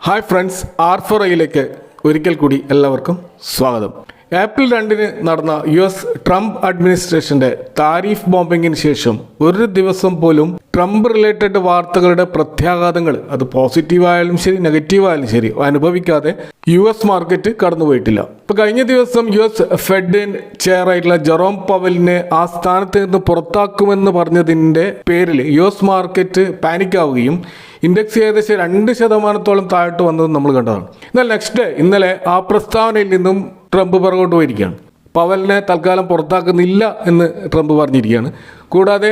Hi friends, R4iലേക്ക് ഒരിക്കൽ കൂടി എല്ലാവർക്കും സ്വാഗതം. ഏപ്രിൽ 2 നടന്ന US ട്രംപ് അഡ്മിനിസ്ട്രേഷന്റെ താരിഫ് ബോംബിങ്ങിന് ശേഷം ഒരു ദിവസം പോലും ട്രംപ് റിലേറ്റഡ് വാർത്തകളുടെ പ്രത്യാഘാതങ്ങൾ, അത് പോസിറ്റീവായാലും ശരി നെഗറ്റീവായാലും ശരി, അനുഭവിക്കാതെ US മാർക്കറ്റ് കടന്നുപോയിട്ടില്ല. ഇപ്പോൾ കഴിഞ്ഞ ദിവസം US ഫെഡ് ചെയറായിട്ടുള്ള ജെറോം പവലിനെ ആ സ്ഥാനത്ത് നിന്ന് പുറത്താക്കുമെന്ന് പറഞ്ഞതിൻ്റെ പേരിൽ US മാർക്കറ്റ് പാനിക്കാവുകയും ഇൻഡെക്സ് ഏകദേശം 2% താഴോട്ട് വന്നത് നമ്മൾ കണ്ടതാണ്. എന്നാൽ നെക്സ്റ്റ് ഡേ ഇന്നലെ ആ പ്രസ്താവനയിൽ നിന്നും ട്രംപ് പുറകോട്ട് പോയിരിക്കുകയാണ്. പവലിനെ തൽക്കാലം പുറത്താക്കുന്നില്ല എന്ന് ട്രംപ് പറഞ്ഞിരിക്കുകയാണ്. കൂടാതെ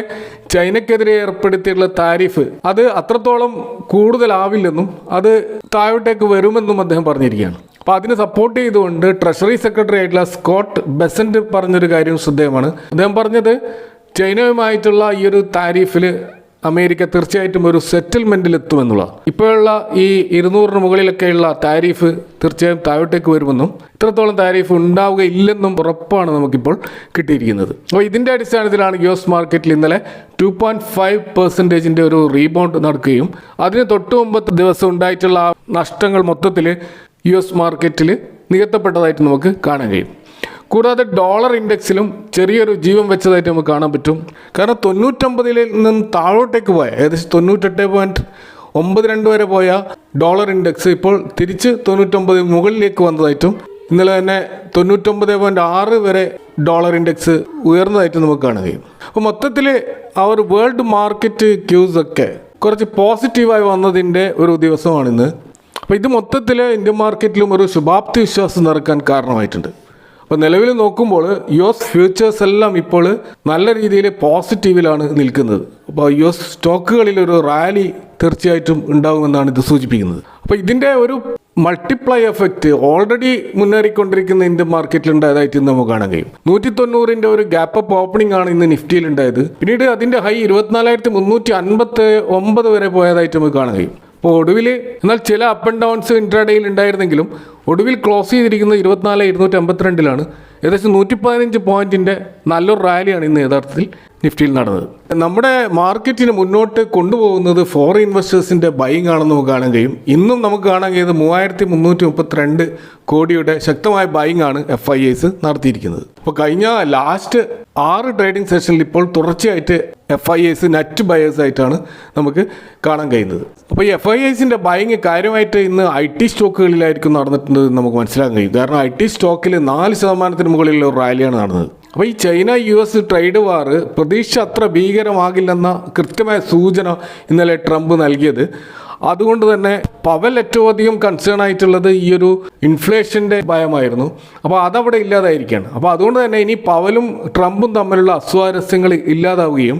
ചൈനയ്ക്കെതിരെ ഏർപ്പെടുത്തിയിട്ടുള്ള താരിഫ് അത് അത്രത്തോളം കൂടുതലാവില്ലെന്നും അത് താഴോട്ടേക്ക് വരുമെന്നും അദ്ദേഹം പറഞ്ഞിരിക്കുകയാണ്. അപ്പോൾ അതിനെ സപ്പോർട്ട് ചെയ്തുകൊണ്ട് ട്രഷറി സെക്രട്ടറി ആയിട്ടുള്ള സ്കോട്ട് ബെസന്റ് പറഞ്ഞൊരു കാര്യം ശ്രദ്ധേയമാണ്. അദ്ദേഹം പറഞ്ഞത് ചൈനയുമായിട്ടുള്ള ഈ ഒരു താരിഫിൽ അമേരിക്ക തീർച്ചയായിട്ടും ഒരു സെറ്റിൽമെൻറ്റിൽ എത്തുമെന്നുള്ള, ഇപ്പോഴുള്ള ഈ 200 മുകളിലൊക്കെയുള്ള താരിഫ് തീർച്ചയായും താഴോട്ടേക്ക് വരുമെന്നും ഇത്രത്തോളം താരിഫ് ഉണ്ടാവുകയില്ലെന്നും ഉറപ്പാണ് നമുക്കിപ്പോൾ കിട്ടിയിരിക്കുന്നത്. അപ്പോൾ ഇതിൻ്റെ അടിസ്ഥാനത്തിലാണ് US മാർക്കറ്റിൽ ഇന്നലെ 2.5% ഒരു റീബൗണ്ട് നടക്കുകയും അതിന് തൊട്ട് മുമ്പത്തെ ദിവസം ഉണ്ടായിട്ടുള്ള നഷ്ടങ്ങൾ മൊത്തത്തിൽ US മാർക്കറ്റിൽ നികത്തപ്പെട്ടതായിട്ട് നമുക്ക് കാണാൻ കഴിയും. കൂടാതെ ഡോളർ ഇൻഡെക്സിലും ചെറിയൊരു ജീവൻ വെച്ചതായിട്ട് നമുക്ക് കാണാൻ പറ്റും. കാരണം 99 നിന്നും താഴോട്ടേക്ക് പോയ ഏകദേശം 98.92 വരെ പോയ ഡോളർ ഇൻഡെക്സ് ഇപ്പോൾ തിരിച്ച് 99 മുകളിലേക്ക് വന്നതായിട്ടും ഇന്നലെ തന്നെ 99.6 വരെ ഡോളർ ഇൻഡെക്സ് ഉയർന്നതായിട്ട് നമുക്ക് കാണാൻ കഴിയും. അപ്പോൾ മൊത്തത്തിൽ ആ ഒരു വേൾഡ് മാർക്കറ്റ് ക്യൂസ് ഒക്കെ കുറച്ച് പോസിറ്റീവായി വന്നതിൻ്റെ ഒരു ദിവസമാണിന്ന്. അപ്പോൾ ഇത് മൊത്തത്തിൽ ഇന്ത്യൻ മാർക്കറ്റിലും ഒരു ശുഭാപ്തി വിശ്വാസം നിറക്കാൻ കാരണമായിട്ടുണ്ട്. അപ്പോൾ നിലവിൽ നോക്കുമ്പോൾ US ഫ്യൂച്ചേഴ്സ് എല്ലാം ഇപ്പോൾ നല്ല രീതിയിൽ പോസിറ്റീവിലാണ് നിൽക്കുന്നത്. അപ്പോൾ US സ്റ്റോക്കുകളിലൊരു റാലി തീർച്ചയായിട്ടും ഉണ്ടാകുമെന്നാണ് ഇത് സൂചിപ്പിക്കുന്നത്. അപ്പോൾ ഇതിൻ്റെ ഒരു മൾട്ടിപ്ലൈ എഫക്റ്റ് ഓൾറെഡി മുന്നേറിക്കൊണ്ടിരിക്കുന്ന ഇന്ത്യൻ മാർക്കറ്റിൽ ഉണ്ടായതായിട്ട് ഇന്ന് നമുക്ക് കാണാൻ കഴിയും. 190 ഒരു ഗ്യാപ്പ് അപ്പ് ഓപ്പണിംഗ് ആണ് ഇന്ന് നിഫ്റ്റിയിൽ ഉണ്ടായത്. പിന്നീട് അതിൻ്റെ ഹൈ 24,359 വരെ പോയതായിട്ട് നമുക്ക് കാണാൻ കഴിയും. അപ്പോൾ ഒടുവിൽ എന്നാൽ ചില അപ്പ് ആൻഡ് ഡൗൺസ് ഇൻട്രാഡേയിൽ ഉണ്ടായിരുന്നെങ്കിലും ഒടുവിൽ ക്ലോസ് ചെയ്തിരിക്കുന്നത് 24,252 ഏകദേശം 115 പോയിന്റിൻ്റെ നല്ലൊരു റാലിയാണ് ഇന്ന് യഥാർത്ഥത്തിൽ നിഫ്റ്റിയിൽ നടന്നത്. നമ്മുടെ മാർക്കറ്റിന് മുന്നോട്ട് കൊണ്ടുപോകുന്നത് ഫോറിൻ ഇൻവെസ്റ്റേഴ്സിൻ്റെ ബൈങ് ആണെന്ന് നമുക്ക് കാണാൻ കഴിയും. ഇന്നും നമുക്ക് കാണാൻ കഴിയുന്നത് 3,332 കോടിയുടെ ശക്തമായ ബൈങ് ആണ് FIIs നടത്തിയിരിക്കുന്നത്. അപ്പോൾ കഴിഞ്ഞ ലാസ്റ്റ് 6 ട്രേഡിംഗ് സെഷനിൽ ഇപ്പോൾ തുടർച്ചയായിട്ട് FIIs നെറ്റ് ബയേഴ്സ് ആയിട്ടാണ് നമുക്ക് കാണാൻ കഴിയുന്നത്. അപ്പോൾ ഈ FIIസിൻ്റെ ബൈങ് കാര്യമായിട്ട് ഇന്ന് IT സ്റ്റോക്കുകളിലായിരിക്കും നടന്നിട്ടുണ്ട് നമുക്ക് മനസ്സിലാക്കാൻ കഴിയും. കാരണം IT സ്റ്റോക്കിൽ 4% മുകളിലുള്ള ഒരു റാലിയാണ് നടന്നത്. അപ്പോൾ ഈ ചൈന US ട്രേഡ് വാർ പ്രതീക്ഷ അത്ര ഭീകരമാകില്ലെന്ന കൃത്യമായ സൂചന ഇന്നലെ ട്രംപ് നൽകിയത്. അതുകൊണ്ട് തന്നെ പവൽ ഏറ്റവും അധികം കൺസേൺ ആയിട്ടുള്ളത് ഈ ഒരു ഇൻഫ്ലേഷൻ്റെ ഭയമായിരുന്നു. അപ്പോൾ അതവിടെ ഇല്ലാതായിരിക്കുകയാണ്. അപ്പോൾ അതുകൊണ്ട് തന്നെ ഇനി പവലും ട്രംപും തമ്മിലുള്ള അസ്വാരസ്യങ്ങൾ ഇല്ലാതാവുകയും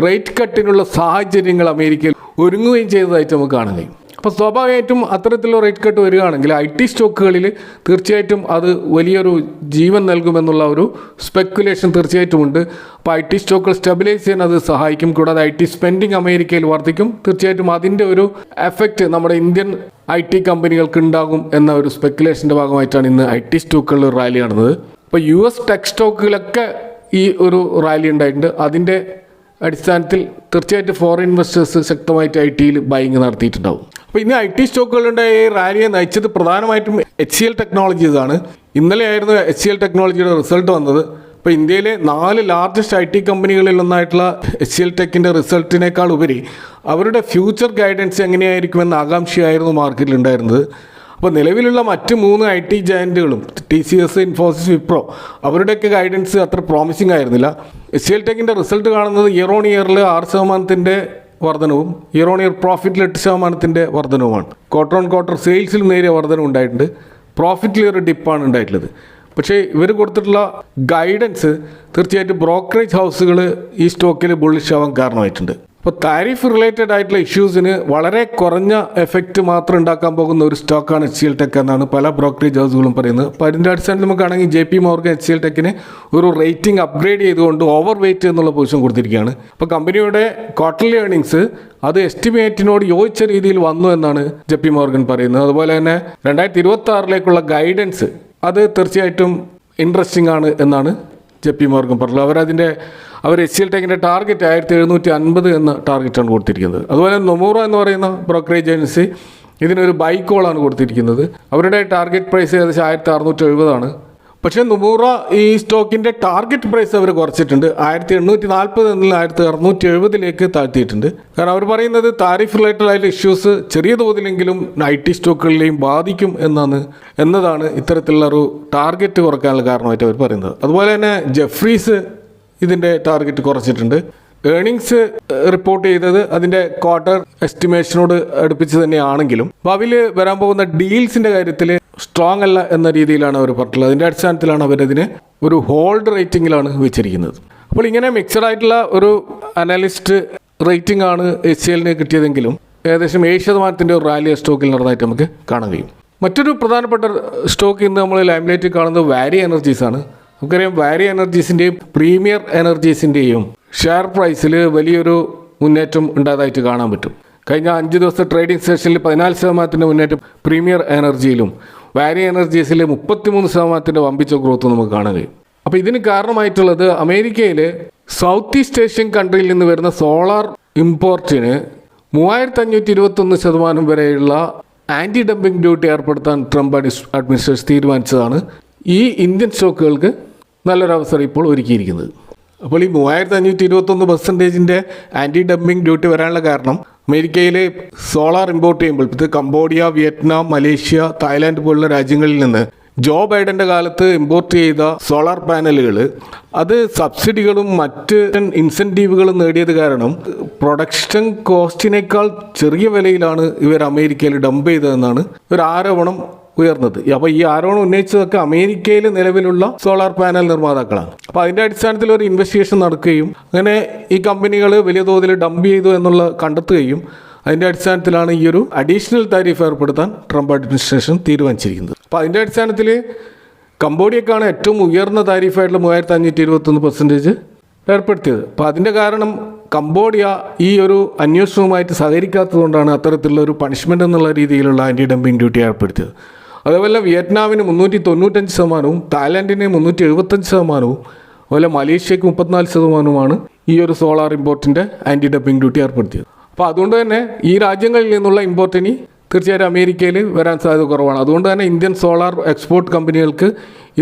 റേറ്റ് കട്ടിനുള്ള സാഹചര്യങ്ങൾ അമേരിക്കയിൽ ഒരുങ്ങുകയും ചെയ്തതായിട്ട് നമുക്ക് കാണാൻ കഴിയും. അപ്പോൾ സ്വാഭാവികമായിട്ടും അത്തരത്തിലുള്ള റേറ്റ് കട്ട് വരികയാണെങ്കിൽ IT സ്റ്റോക്കുകളിൽ തീർച്ചയായിട്ടും അത് വലിയൊരു ജീവൻ നൽകുമെന്നുള്ള ഒരു സ്പെക്കുലേഷൻ തീർച്ചയായിട്ടും ഉണ്ട്. അപ്പോൾ IT സ്റ്റോക്കുകൾ സ്റ്റെബിലൈസ് ചെയ്യാൻ അത് സഹായിക്കും. കൂടാതെ IT സ്പെൻഡിങ് അമേരിക്കയിൽ വർദ്ധിക്കും. തീർച്ചയായിട്ടും അതിൻ്റെ ഒരു എഫക്റ്റ് നമ്മുടെ ഇന്ത്യൻ IT കമ്പനികൾക്ക് ഉണ്ടാകും എന്ന ഒരു സ്പെക്കുലേഷൻ്റെ ഭാഗമായിട്ടാണ് ഇന്ന് IT സ്റ്റോക്കുകളിൽ റാലി നടന്നത്. അപ്പോൾ US ടെക് സ്റ്റോക്കുകളൊക്കെ ഈ ഒരു റാലി ഉണ്ടായിട്ടുണ്ട്. അതിൻ്റെ അടിസ്ഥാനത്തിൽ തീർച്ചയായിട്ടും ഫോറിൻ ഇൻവെസ്റ്റേഴ്സ് ശക്തമായിട്ട് ITയിൽ ബൈങ് നടത്തിയിട്ടുണ്ടാവും. അപ്പോൾ ഇന്ന് IT സ്റ്റോക്കുകളുടെ ഈ റാലിയെ നയിച്ചത് പ്രധാനമായിട്ടും HCL ടെക്നോളജീസ് ആണ്. ഇന്നലെ ആയിരുന്നു HCL ടെക്നോളജിയുടെ റിസൾട്ട് വന്നത്. അപ്പോൾ ഇന്ത്യയിലെ 4 ലാർജസ്റ്റ് IT കമ്പനികളിൽ ഒന്നായിട്ടുള്ള HCL ടെക്കിൻ്റെ റിസൾട്ടിനേക്കാൾ ഉപരി അവരുടെ ഫ്യൂച്ചർ ഗൈഡൻസ് എങ്ങനെയായിരിക്കുമെന്ന ആകാംക്ഷയായിരുന്നു മാർക്കറ്റിൽ ഉണ്ടായിരുന്നത്. അപ്പോൾ നിലവിലുള്ള മറ്റ് 3 IT ജയൻറ്റുകളും TCS, ഇൻഫോസിസ്, വിപ്രോ അവരുടെയൊക്കെ ഗൈഡൻസ് അത്ര പ്രോമിസിംഗ് ആയിരുന്നില്ല. HCL ടെക്കിൻ്റെ റിസൾട്ട് കാണുന്നത് ഇയർ ഓൺ ഇയറിൽ 6% വർധനവും ഇയർ ഓൺ ഇയർ പ്രോഫിറ്റിൽ 8% വർധനവുമാണ്. ക്വാർട്ടർ ഓൺ ക്വാർട്ടർ സെയിൽസിൽ നേരിയ വർധനം ഉണ്ടായിട്ടുണ്ട്. പ്രോഫിറ്റിൽ ഒരു ഡിപ്പാണ് ഉണ്ടായിട്ടുള്ളത്. പക്ഷേ ഇവർ കൊടുത്തിട്ടുള്ള ഗൈഡൻസ് തീർച്ചയായിട്ടും ബ്രോക്കറേജ് ഹൗസുകൾ ഈ സ്റ്റോക്കിൽ ബുള്ളിഷ് ആവാൻ കാരണമായിട്ടുണ്ട്. അപ്പോൾ താരിഫ് റിലേറ്റഡ് ആയിട്ടുള്ള ഇഷ്യൂസിന് വളരെ കുറഞ്ഞ എഫക്റ്റ് മാത്രം ഉണ്ടാക്കാൻ പോകുന്ന ഒരു സ്റ്റോക്കാണ് HCL ടെക് എന്നാണ് പല ബ്രോക്കറേജ് ഹൗസുകളും പറയുന്നത്. അപ്പോൾ അതിൻ്റെ അടിസ്ഥാനത്തിൽ നമുക്കാണെങ്കിൽ JP Morgan HCL ടെക്കിന് ഒരു റേറ്റിംഗ് അപ്ഗ്രേഡ് ചെയ്തുകൊണ്ട് ഓവർ വെയിറ്റ് എന്നുള്ള പൊസിഷൻ കൊടുത്തിരിക്കുകയാണ്. അപ്പോൾ കമ്പനിയുടെ ക്വാർട്ടർലി ഏർണിങ്സ് അത് എസ്റ്റിമേറ്റിനോട് യോജിച്ച രീതിയിൽ വന്നു എന്നാണ് JP Morgan പറയുന്നത്. അതുപോലെ തന്നെ 2026 ഗൈഡൻസ് അത് തീർച്ചയായിട്ടും ഇൻട്രസ്റ്റിംഗ് ആണ് എന്നാണ് JP Morgan പറഞ്ഞത്. അവർ HCL ടെക്കിൻ്റെ ടാർഗറ്റ് 1750 എന്ന ടാർഗറ്റാണ് കൊടുത്തിരിക്കുന്നത്. അതുപോലെ നൊമൂറ എന്ന് പറയുന്ന ബ്രോക്കറേജ് ഏജൻസി ഇതിനൊരു ബൈ കോളാണ് കൊടുത്തിരിക്കുന്നത്. അവരുടെ ടാർഗറ്റ് പ്രൈസ് ഏകദേശം 1670 പക്ഷേ നുമൂറ ഈ സ്റ്റോക്കിൻ്റെ ടാർഗറ്റ് പ്രൈസ് അവർ കുറച്ചിട്ടുണ്ട്. 1840 എന്നതിൽ 1670 താഴ്ത്തിയിട്ടുണ്ട്. കാരണം അവർ പറയുന്നത് താരിഫ് റിലേറ്റഡ് ആയിട്ടുള്ള ഇഷ്യൂസ് ചെറിയ തോതിലെങ്കിലും IT സ്റ്റോക്കുകളിലെയും ബാധിക്കും എന്നതാണ് ഇത്തരത്തിലുള്ള ഒരു ടാർഗറ്റ് കുറയ്ക്കാനുള്ള കാരണമായിട്ട് അവർ പറയുന്നത്. അതുപോലെ തന്നെ ജെഫ്രീസ് ഇതിൻ്റെ ടാർഗറ്റ് കുറച്ചിട്ടുണ്ട്. ഏർണിങ്സ് റിപ്പോർട്ട് ചെയ്തത് അതിൻ്റെ ക്വാർട്ടർ എസ്റ്റിമേഷനോട് അടുപ്പിച്ച് തന്നെയാണെങ്കിലും ഭാവിയിൽ വരാൻ പോകുന്ന ഡീൽസിൻ്റെ കാര്യത്തിൽ സ്ട്രോങ് അല്ല എന്ന രീതിയിലാണ് അവർ പറഞ്ഞിട്ടുള്ളത്. അതിൻ്റെ അടിസ്ഥാനത്തിലാണ് അവരതിനെ ഒരു ഹോൾഡ് റേറ്റിംഗിലാണ് വെച്ചിരിക്കുന്നത്. അപ്പോൾ ഇങ്ങനെ മിക്സഡ് ആയിട്ടുള്ള ഒരു അനലിസ്റ്റ് റേറ്റിംഗ് ആണ് HCLന് കിട്ടിയതെങ്കിലും ഏകദേശം 7% ഒരു റാലി സ്റ്റോക്കിൽ നടന്നതായിട്ട് നമുക്ക് കാണാൻ കഴിയും. മറ്റൊരു പ്രധാനപ്പെട്ട സ്റ്റോക്ക് ഇന്ന് നമ്മൾ ലൈംലൈറ്റിൽ കാണുന്നത് വാരി എനർജീസാണ്. നമുക്കറിയാം വാരി എനർജീസിൻ്റെയും പ്രീമിയർ എനർജീസിൻ്റെയും ഷെയർ പ്രൈസിൽ വലിയൊരു മുന്നേറ്റം ഉണ്ടായതായിട്ട് കാണാൻ പറ്റും. കഴിഞ്ഞ 5 ദിവസത്തെ ട്രേഡിംഗ് സെഷനിൽ 14% മുന്നേറ്റം പ്രീമിയർ എനർജിയിലും വാരി എനർജീസിൽ 33% വമ്പിച്ച ഗ്രോത്ത് നമുക്ക് കാണാൻ കഴിയും. അപ്പോൾ ഇതിന് കാരണമായിട്ടുള്ളത് അമേരിക്കയിൽ സൗത്ത് ഈസ്റ്റ് ഏഷ്യൻ കൺട്രിയിൽ നിന്ന് വരുന്ന സോളാർ ഇമ്പോർട്ടിന് 3521% വരെയുള്ള ആൻറ്റി ഡംപിംഗ് ഡ്യൂട്ടി ഏർപ്പെടുത്താൻ ട്രംപ് അഡ്മിനിസ്ട്രേഷൻ തീരുമാനിച്ചതാണ് ഈ ഇന്ത്യൻ സ്റ്റോക്കുകൾക്ക് നല്ലൊരു അവസരം ഇപ്പോൾ ഒരുക്കിയിരിക്കുന്നത്. അപ്പോൾ ഈ 3521% ആൻറ്റി ഡംപിംഗ് ഡ്യൂട്ടി വരാനുള്ള കാരണം അമേരിക്കയിൽ സോളാർ ഇമ്പോർട്ട് ചെയ്യുമ്പോൾ ഇത് കംബോഡിയ, വിയറ്റ്നാം, മലേഷ്യ, തായ്ലാൻഡ് പോലുള്ള രാജ്യങ്ങളിൽ നിന്ന് ജോ ബൈഡൻ്റെ കാലത്ത് ഇമ്പോർട്ട് ചെയ്ത സോളാർ പാനലുകൾ അത് സബ്സിഡികളും മറ്റ് ഇൻസെൻറ്റീവുകളും നേടിയത് കാരണം പ്രൊഡക്ഷൻ കോസ്റ്റിനേക്കാൾ ചെറിയ വിലയിലാണ് ഇവർ അമേരിക്കയിൽ ഡംപ് ചെയ്തതെന്നാണ് ഒരു ആരോപണം ഉയർന്നത്. അപ്പോൾ ഈ ആരോപണം ഉന്നയിച്ചതൊക്കെ അമേരിക്കയിൽ നിലവിലുള്ള സോളാർ പാനൽ നിർമ്മാതാക്കളാണ്. അപ്പോൾ അതിൻ്റെ അടിസ്ഥാനത്തിൽ ഒരു ഇൻവെസ്റ്റിഗേഷൻ നടക്കുകയും അങ്ങനെ ഈ കമ്പനികൾ വലിയ തോതിൽ ഡംപ് ചെയ്തു എന്നുള്ള കണ്ടെത്തുകയും അതിൻ്റെ അടിസ്ഥാനത്തിലാണ് ഈ ഒരു അഡീഷണൽ താരിഫ് ഏർപ്പെടുത്താൻ ട്രംപ് അഡ്മിനിസ്ട്രേഷൻ തീരുമാനിച്ചിരിക്കുന്നത്. അപ്പോൾ അതിൻ്റെ അടിസ്ഥാനത്തിൽ കംബോഡിയക്കാണ് ഏറ്റവും ഉയർന്ന താരിഫായിട്ടുള്ള 3521% ഏർപ്പെടുത്തിയത്. അപ്പോൾ അതിൻ്റെ കാരണം കംബോഡിയ ഈ ഒരു അന്വേഷണവുമായിട്ട് സഹകരിക്കാത്തതുകൊണ്ടാണ് അത്തരത്തിലുള്ള ഒരു പണിഷ്മെൻ്റ് എന്നുള്ള രീതിയിലുള്ള ആൻറ്റി ഡംപിംഗ് ഡ്യൂട്ടി ഏർപ്പെടുത്തിയത്. അതേപോലെ വിയറ്റ്നാമിന് 395%, തായ്ലാൻഡിന് 375%, അതുപോലെ മലേഷ്യക്ക് 34%, ഈ ഒരു സോളാർ ഇമ്പോർട്ടിൻ്റെ ആൻറ്റി ഡംപിംഗ് ഡ്യൂട്ടി ഏർപ്പെടുത്തിയത്. അപ്പോൾ അതുകൊണ്ട് തന്നെ ഈ രാജ്യങ്ങളിൽ നിന്നുള്ള ഇമ്പോർട്ടിന് തീർച്ചയായും അമേരിക്കയിൽ വരാൻ സാധ്യത കുറവാണ്. അതുകൊണ്ട് തന്നെ ഇന്ത്യൻ സോളാർ എക്സ്പോർട്ട് കമ്പനികൾക്ക്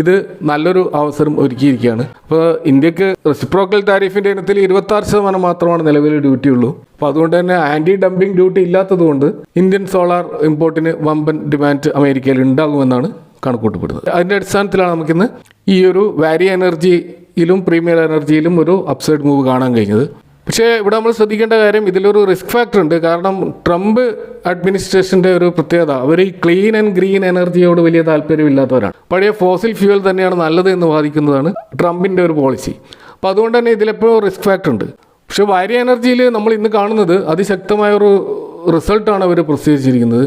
ഇത് നല്ലൊരു അവസരം ഒരുക്കിയിരിക്കുകയാണ്. അപ്പോൾ ഇന്ത്യക്ക് റെസിപ്രോക്കൽ താരിഫിൻ്റെ ഇനത്തിൽ 26% മാത്രമാണ് നിലവിൽ ഡ്യൂട്ടി ഉള്ളൂ. അപ്പോൾ അതുകൊണ്ട് തന്നെ ആൻറ്റി ഡംപിംഗ് ഡ്യൂട്ടി ഇല്ലാത്തതുകൊണ്ട് ഇന്ത്യൻ സോളാർ ഇമ്പോർട്ടിന് വമ്പൻ ഡിമാൻഡ് അമേരിക്കയിൽ ഉണ്ടാകുമെന്നാണ് കണക്കൂട്ടപ്പെടുന്നത്. അതിൻ്റെ അടിസ്ഥാനത്തിലാണ് നമുക്കിന്ന് ഈ ഒരു വാരി എനർജിയിലും പ്രീമിയർ എനർജിയിലും ഒരു അപ്സൈഡ് മൂവ് കാണാൻ കഴിഞ്ഞത്. പക്ഷേ ഇവിടെ നമ്മൾ ശ്രദ്ധിക്കേണ്ട കാര്യം ഇതിലൊരു റിസ്ക് ഫാക്ടർ ഉണ്ട്. കാരണം ട്രംപ് അഡ്മിനിസ്ട്രേഷൻ്റെ ഒരു പ്രത്യേകത അവർ ഈ ക്ലീൻ ആൻഡ് ഗ്രീൻ എനർജിയോട് വലിയ താല്പര്യമില്ലാത്തവരാണ്. പഴയ ഫോസിൽ ഫ്യൂവൽ തന്നെയാണ് നല്ലത് എന്ന് വാദിക്കുന്നതാണ് ട്രംപിൻ്റെ ഒരു പോളിസി. അപ്പോൾ അതുകൊണ്ട് തന്നെ ഇതിലെപ്പോഴും റിസ്ക് ഫാക്ടർ ഉണ്ട്. പക്ഷേ വാരി എനർജിയിൽ നമ്മൾ ഇന്ന് കാണുന്നത് അതിശക്തമായൊരു റിസൾട്ടാണ് അവർ പ്രസിദ്ധീകരിച്ചിരിക്കുന്നത്.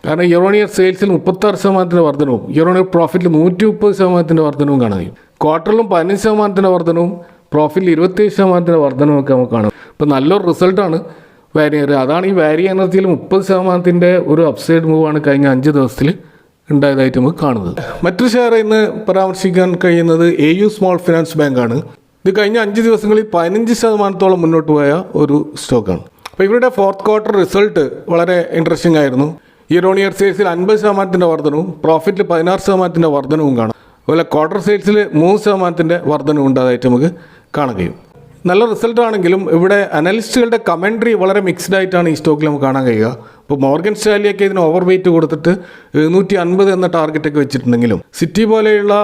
കാരണം ഇയർ ഓൺ ഇയർ സെയിൽസിൽ 36% വർധനവും ഇയർ ഓൺ ഇയർ പ്രോഫിറ്റിൽ 130% വർധനവും കാണാൻ കഴിയും. ക്വാർട്ടറിലും 15% വർധനവും പ്രോഫിറ്റിൽ 27% വർധനമൊക്കെ നമുക്ക് കാണും. ഇപ്പോൾ നല്ലൊരു റിസൾട്ടാണ് വാരി എനർജി. അതാണ് ഈ വാരി എനർജിയിൽ 30% ഒരു അപ്സൈഡ് മൂവാണ് കഴിഞ്ഞ 5 ദിവസത്തിൽ ഉണ്ടായതായിട്ട് നമുക്ക് കാണുന്നത്. മറ്റൊരു ഷെയർ ഇന്ന് പരാമർശിക്കാൻ കഴിയുന്നത് AU സ്മോൾ ഫിനാൻസ് ബാങ്കാണ്. ഇത് കഴിഞ്ഞ 5 ദിവസങ്ങളിൽ 15% മുന്നോട്ട് പോയ ഒരു സ്റ്റോക്കാണ്. അപ്പോൾ ഇവരുടെ ഫോർത്ത് ക്വാർട്ടർ റിസൾട്ട് വളരെ ഇൻട്രസ്റ്റിംഗ് ആയിരുന്നു. ഇയർ ഓൺ ഇയർ സെയിൽസിൽ 50% വർധനവും പ്രോഫിറ്റിൽ 16% വർധനവും കാണാം. അതുപോലെ ക്വാർട്ടർ സെയിൽസിൽ 3% വർധനവും ഉണ്ടായതായിട്ട് നമുക്ക് കാണാൻ കഴിയും. നല്ല റിസൾട്ട് ആണെങ്കിലും ഇവിടെ അനലിസ്റ്റുകളുടെ കമൻട്രി വളരെ മിക്സ്ഡ് ആയിട്ടാണ് ഈ സ്റ്റോക്കിൽ നമുക്ക് കാണാൻ കഴിയുക. ഇപ്പോൾ മോർഗൻ സ്റ്റാൻലിയൊക്കെ ഇതിന് ഓവർ വെയിറ്റ് കൊടുത്തിട്ട് 750 എന്ന ടാർഗറ്റൊക്കെ വെച്ചിട്ടുണ്ടെങ്കിലും സിറ്റി പോലെയുള്ള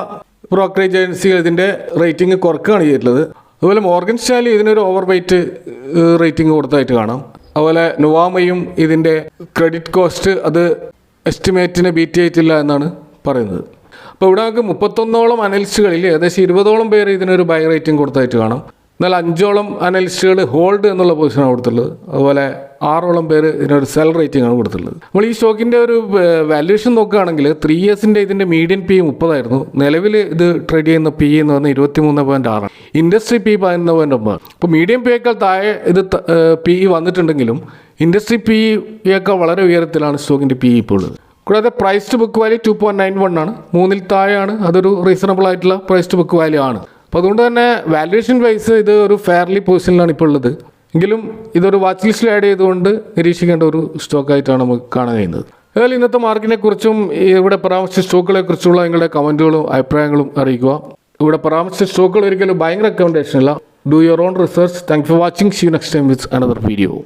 ബ്രോക്കറേജ് ഏജൻസികൾ ഇതിൻ്റെ റേറ്റിംഗ് കുറക്കുകയാണ് ചെയ്തിട്ടുള്ളത്. അതുപോലെ മോർഗൻ സ്റ്റാൻലി ഇതിനൊരു ഓവർ വെയിറ്റ് റേറ്റിംഗ് കൊടുത്തതായിട്ട് കാണാം. അതുപോലെ നൊവാമയും ഇതിൻ്റെ ക്രെഡിറ്റ് കോസ്റ്റ് അത് എസ്റ്റിമേറ്റിനെ ബീറ്റ് ചെയ്തിട്ടില്ല എന്നാണ് പറയുന്നത്. അപ്പോൾ ഇവിടെ നമുക്ക് 31ഓളം അനലിസ്റ്റുകളിൽ ഏകദേശം 20ഓളം പേര് ഇതിനൊരു ബൈ റേറ്റിംഗ് കൊടുത്തായിട്ട് കാണാം. എന്നാൽ 5ഓളം അനലിസ്റ്റുകൾ ഹോൾഡ് എന്നുള്ള പൊസിഷനാണ് കൊടുത്തുള്ളത്. അതുപോലെ 6ഓളം പേര് ഇതിനൊരു സെൽ റേറ്റിംഗ് ആണ് കൊടുത്തുള്ളത്. നമ്മൾ ഈ സ്റ്റോക്കിൻ്റെ ഒരു വാല്യുവേഷൻ നോക്കുകയാണെങ്കിൽ 3 ഇയേഴ്സിൻ്റെ ഇതിൻ്റെ മീഡിയൻ PE 30 നിലവിൽ ഇത് ട്രേഡ് ചെയ്യുന്ന PE എന്ന് പറഞ്ഞാൽ 23.6, ഇൻഡസ്ട്രി PE 11.9. അപ്പോൾ മീഡിയം PEയേക്കാൾ താഴെ ഇത് PE വന്നിട്ടുണ്ടെങ്കിലും ഇൻഡസ്ട്രി PEയേക്കാൾ വളരെ ഉയരത്തിലാണ് സ്റ്റോക്കിൻ്റെ PE ഇപ്പോൾ ഉള്ളത്. കൂടാതെ പ്രൈസ് ടു ബുക്ക് വാല്യൂ 2.91 ആണ്. 3-ൽ താഴെയാണ്. അതൊരു റീസണബിൾ ആയിട്ടുള്ള പ്രൈസ് ടു ബുക്ക് വാല്യൂ ആണ്. അപ്പോൾ അതുകൊണ്ട് തന്നെ വാല്യുവേഷൻ വൈസ് ഇത് ഒരു ഫെയർലി പൊസിഷനിലാണ് ഇപ്പോൾ ഉള്ളത്. എങ്കിലും ഇതൊരു വാച്ച് ലിസ്റ്റിൽ ആഡ് ചെയ്തുകൊണ്ട് നിരീക്ഷിക്കേണ്ട ഒരു സ്റ്റോക്കായിട്ടാണ് നമുക്ക് കാണാൻ കഴിയുന്നത്. ഏതായാലും ഇന്നത്തെ മാർക്കിനെ കുറിച്ചും ഇവിടെ പരാമർശിച്ച സ്റ്റോക്കുകളെ കുറിച്ചുള്ള നിങ്ങളുടെ കമൻറ്റുകളും അഭിപ്രായങ്ങളും അറിയിക്കുക. ഇവിടെ പരാമർശിച്ച സ്റ്റോക്കുകൾ ഒരിക്കലും ഭയങ്കര റെക്കമെൻഡേഷൻ അല്ല. Do your own research. Thanks for watching. See you next time with another video.